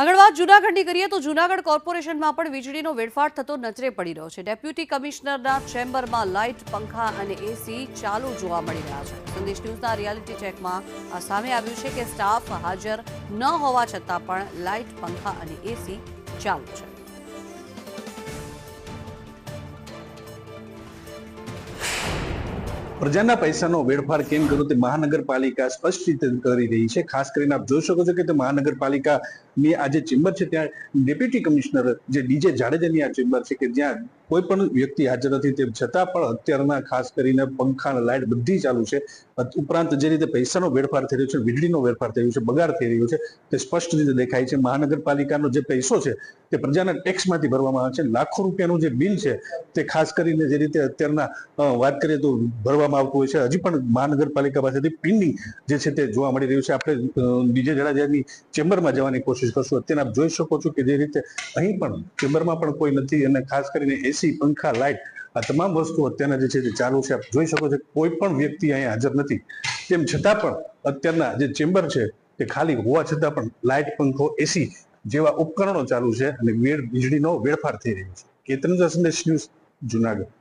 આગળ વાત જૂનાગઢની કરીએ તો જૂનાગઢ કોર્પોરેશનમાં પણ વીજળીનો વેડફાટ થતો નજરે પડી રહ્યો છે। ડેપ્યુટી કમિશનરના ચેમ્બરમાં લાઇટ, પંખા અને એસી ચાલુ જોવા મળી રહ્યા છે। સંદેશ ન્યૂઝના રિયાલિટી ચેકમાં આ સામે આવ્યું છે કે સ્ટાફ હાજર ન હોવા છતાં પણ લાઇટ, પંખા અને એસી ચાલુ છે। પ્રજાના પૈસાનો વેડફાટ કેમ કર્યો તે મહાનગરપાલિકા સ્પષ્ટ રીતે કરી રહી છે। ખાસ કરીને આપ જોઈ શકો છો કે તે મહાનગરપાલિકાની આ જે ચેમ્બર છે ત્યાં ડેપ્યુટી કમિશનર જે ડીજે જાડેજાની આ ચેમ્બર છે કે જ્યાં કોઈ પણ વ્યક્તિ હાજર નથી, તેમ છતાં પણ અત્યારના ખાસ કરીને પંખા લાઇટ બધી ચાલુ છે। ઉપરાંત જે રીતે પૈસાનો વેડફાટ થઈ રહ્યો છે, વીજળીનો વેડફાટ થઈ રહ્યો છે, બગાડ થઈ રહ્યો છે, તે સ્પષ્ટ રીતે દેખાય છે। મહાનગરપાલિકાનો જે પૈસો છે તે પ્રજાના ટેક્સમાંથી ભરવામાં આવે છે। લાખો રૂપિયાનું જે બિલ છે તે ખાસ કરીને જે રીતે અત્યારના વાત કરીએ તો ભરવામાં આવતું હોય છે, હજી પણ મહાનગરપાલિકા પાસેથી પિંડિંગ જે છે તે જોવા મળી રહ્યું છે। આપણે ડીજે જાડેજાની ચેમ્બરમાં જવાની કોશિશ કરશું। અત્યારે આપ જોઈ શકો છો કે જે રીતે અહીં પણ ચેમ્બરમાં પણ કોઈ નથી અને ખાસ કરીને એસી, પંખા, લાઇટ આ તમામ વસ્તુ અત્યારના જે છે તે ચાલુ છે। આપ જોઈ શકો છો કોઈ પણ વ્યક્તિ અહીં હાજર નથી, તેમ છતાં પણ અત્યારના જે ચેમ્બર છે તે ખાલી હોવા છતાં પણ લાઇટ, પંખો, એસી જેવા ઉપકરણો ચાલુ છે અને વીજળીનો વેડફાટ થઈ રહ્યો છે। કેતન સંદેશ ન્યૂઝ, જુનાગઢ।